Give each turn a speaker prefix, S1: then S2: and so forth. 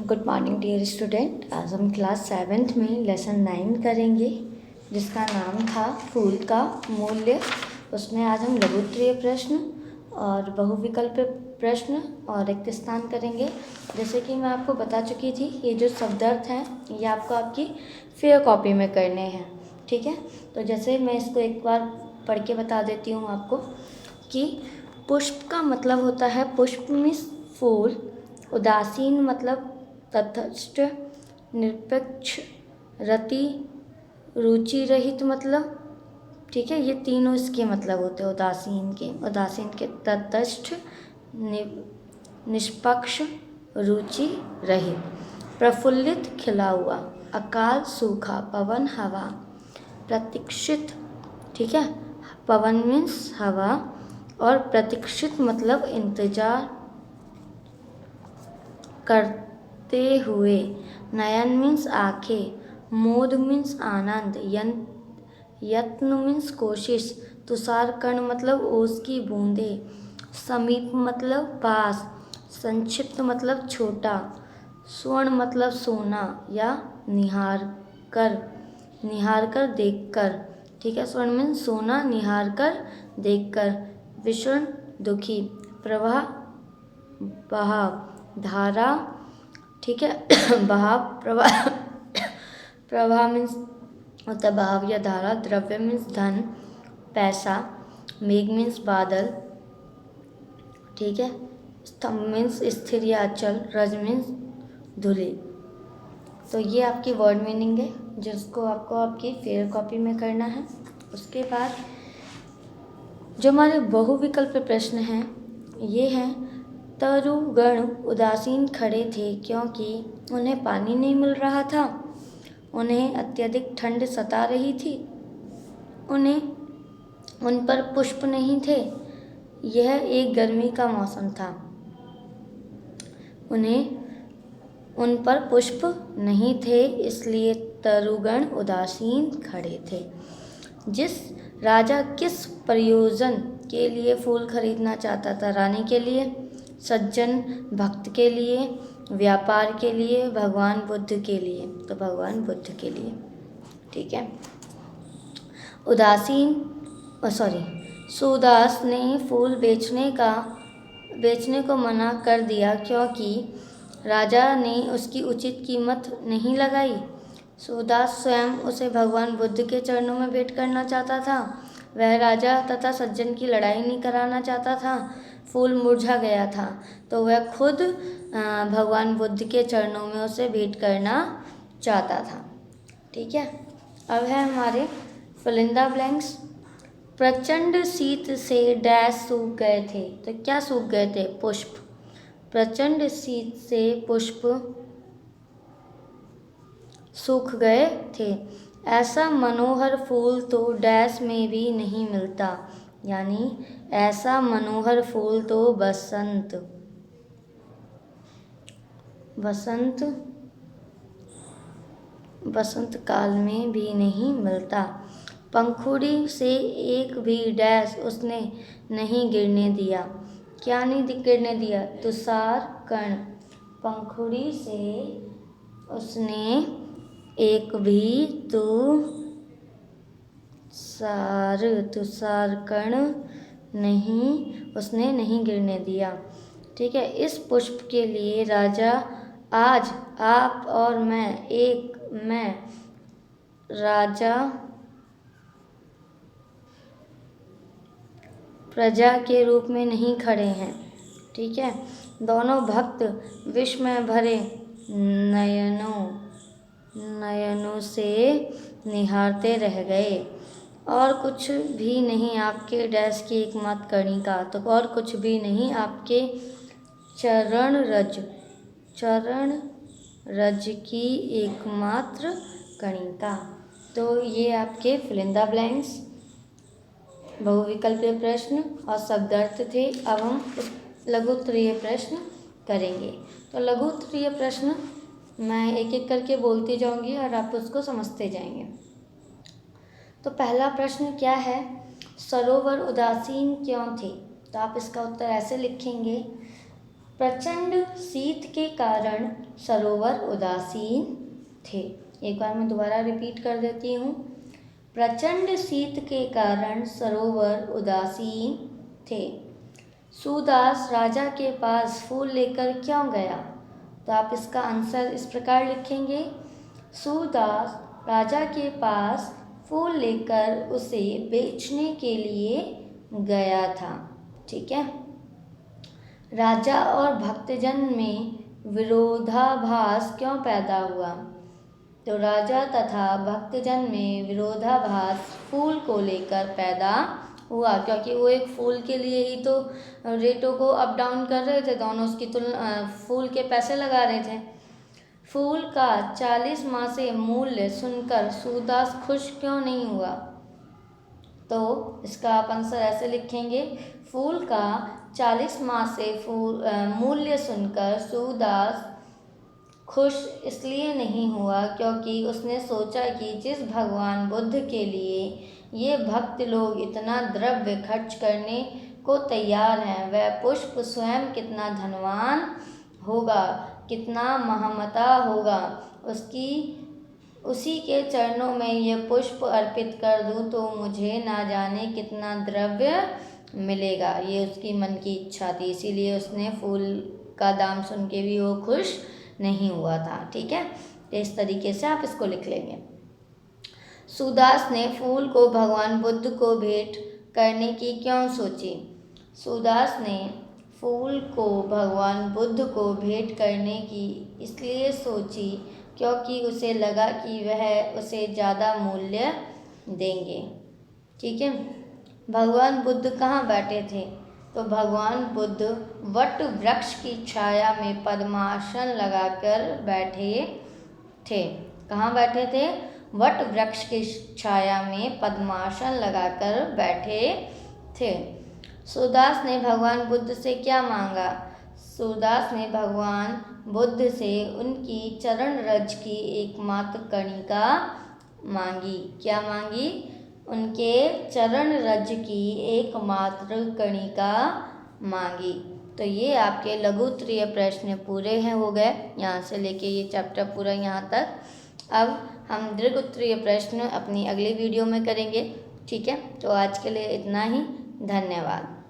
S1: Good morning dear student. आज हम class 7th में लेसन 9 करेंगे जिसका नाम था फूल का मूल्य। उसमें आज हम लघु उत्तरीय प्रश्न और बहुविकल्प प्रश्न और रिक्त स्थान करेंगे। जैसे कि मैं आपको बता चुकी थी, ये जो शब्दार्थ हैं ये आपको आपकी फेयर कॉपी में करने हैं, ठीक है। तो जैसे मैं इसको एक बार पढ़ के बता देती हूँ आपको कि पुष्प का मतलब होता है, पुष्प मीन्स फूल। उदासीन मतलब तटस्थ, निरपेक्ष, रति, रुचि रहित मतलब, ठीक है। ये तीनों इसके मतलब होते हैं उदासीन के तटस्थ, निष्पक्ष, रुचि रहित। प्रफुल्लित खिला हुआ, अकाल सूखा, पवन हवा, प्रतीक्षित, ठीक है। पवन मीन्स हवा और प्रतीक्षित मतलब इंतजार करते हुए। नयन मीन्स आँखें, मोद मीन्स आनंद, यत्न मीन्स कोशिश। तुषार कण मतलब ओस की बूंदे। समीप मतलब पास। संक्षिप्त मतलब छोटा। स्वर्ण मतलब सोना या निहार कर देखकर, ठीक है। स्वर्ण मीन्स सोना, निहार कर देखकर। विषण दुखी, प्रवाह बहाव, धारा, ठीक है। प्रवाह मीन्स होता है बहाव या धारा। द्रव्य मीन्स धन, पैसा। मेघ मीन्स बादल, ठीक है। स्तंभ मीन्स स्थिर या अचल। रज मीन्स धुली। तो ये आपकी वर्ड मीनिंग है जिसको आपको आपकी फेयर कॉपी में करना है। उसके बाद जो हमारे बहुविकल्प प्रश्न हैं ये हैं, तरुगण उदासीन खड़े थे क्योंकि उन्हें पानी नहीं मिल रहा था, उन्हें अत्यधिक ठंड सता रही थी, उन पर पुष्प नहीं थे, यह एक गर्मी का मौसम था। उन पर पुष्प नहीं थे इसलिए तरुगण उदासीन खड़े थे। जिस राजा किस प्रयोजन के लिए फूल खरीदना चाहता था? रानी के लिए, सज्जन भक्त के लिए, व्यापार के लिए, भगवान बुद्ध के लिए। तो भगवान बुद्ध के लिए, ठीक है। सूदास ने फूल बेचने को मना कर दिया क्योंकि राजा ने उसकी उचित कीमत नहीं लगाई। सूदास स्वयं उसे भगवान बुद्ध के चरणों में भेंट करना चाहता था। वह राजा तथा सज्जन की लड़ाई नहीं कराना चाहता था। फूल मुरझा गया था तो वह खुद भगवान बुद्ध के चरणों में उसे भेंट करना चाहता था, ठीक है। अब है हमारे फिल इन द ब्लैंक्स। प्रचंड शीत से डैश सूख गए थे। तो क्या सूख गए थे? पुष्प। प्रचंड शीत से पुष्प सूख गए थे। ऐसा मनोहर फूल तो डैश में भी नहीं मिलता, यानी ऐसा मनोहर फूल तो बसंत काल में भी नहीं मिलता। पंखुड़ी से एक भी डैश उसने नहीं गिरने दिया। क्या नहीं गिरने दिया? तुषार कण। पंखुड़ी से उसने एक भी तुषार कण नहीं गिरने दिया, ठीक है। इस पुष्प के लिए राजा आज आप और मैं राजा प्रजा के रूप में नहीं खड़े हैं, ठीक है। दोनों भक्त विस्मय भरे नयनों से निहारते रह गए। और कुछ भी नहीं आपके डैश की एकमात्र कणिका। तो और कुछ भी नहीं आपके चरण रज की एकमात्र कणिका। तो ये आपके फिल इन द ब्लैंक्स बहुविकल्पीय प्रश्न और शब्दार्थ थे। अब हम लघु उत्तरीय प्रश्न करेंगे। तो लघु उत्तरीय प्रश्न मैं एक एक करके बोलती जाऊंगी और आप उसको समझते जाएंगे। तो पहला प्रश्न क्या है? सरोवर उदासीन क्यों थे? तो आप इसका उत्तर ऐसे लिखेंगे, प्रचंड शीत के कारण सरोवर उदासीन थे। एक बार मैं दोबारा रिपीट कर देती हूँ। प्रचंड शीत के कारण सरोवर उदासीन थे। सूरदास राजा के पास फूल लेकर क्यों गया? तो आप इसका आंसर इस प्रकार लिखेंगे। सूरदास राजा के पास फूल लेकर उसे बेचने के लिए गया था। ठीक है। राजा और भक्तजन में विरोधाभास क्यों पैदा हुआ? तो राजा तथा भक्तजन में विरोधाभास फूल को लेकर पैदा हुआ, क्योंकि वो एक फूल के लिए ही तो रेटों को अप डाउन कर रहे थे, दोनों उसकी तुलना फूल के पैसे लगा रहे थे। फूल का 40 मासे मूल्य सुनकर सूरदास खुश क्यों नहीं हुआ? तो इसका आप आंसर ऐसे लिखेंगे। फूल का 40 मासे मूल्य सुनकर सूरदास खुश इसलिए नहीं हुआ क्योंकि उसने सोचा कि जिस भगवान बुद्ध के लिए ये भक्त लोग इतना द्रव्य खर्च करने को तैयार हैं, वह पुष्प स्वयं कितना धनवान होगा, कितना महामता होगा। उसी के चरणों में ये पुष्प अर्पित कर दूं तो मुझे ना जाने कितना द्रव्य मिलेगा। ये उसकी मन की इच्छा थी, इसीलिए उसने फूल का दाम सुन के भी वो खुश नहीं हुआ था। ठीक है, इस तरीके से आप इसको लिख लेंगे। सूरदास ने फूल को भगवान बुद्ध को भेंट करने की क्यों सोची? सूरदास ने फूल को भगवान बुद्ध को भेंट करने की इसलिए सोची क्योंकि उसे लगा कि वह उसे ज़्यादा मूल्य देंगे। ठीक है। भगवान बुद्ध कहाँ बैठे थे? तो भगवान बुद्ध वट वृक्ष की छाया में पद्मासन लगाकर बैठे थे। कहाँ बैठे थे? वट वृक्ष की छाया में पद्मासन लगाकर बैठे थे। सूरदास ने भगवान बुद्ध से क्या मांगा? सूरदास ने भगवान बुद्ध से उनकी चरण रज की एकमात्र कणिका मांगी। क्या मांगी? उनके चरण रज की एकमात्र कणिका मांगी। तो ये आपके लघु उत्तरीय प्रश्न पूरे हो गए, यहाँ से लेके ये चैप्टर पूरा यहाँ तक। अब हम दीर्घ उत्तरीय प्रश्न अपनी अगली वीडियो में करेंगे। ठीक है, तो आज के लिए इतना ही। धन्यवाद।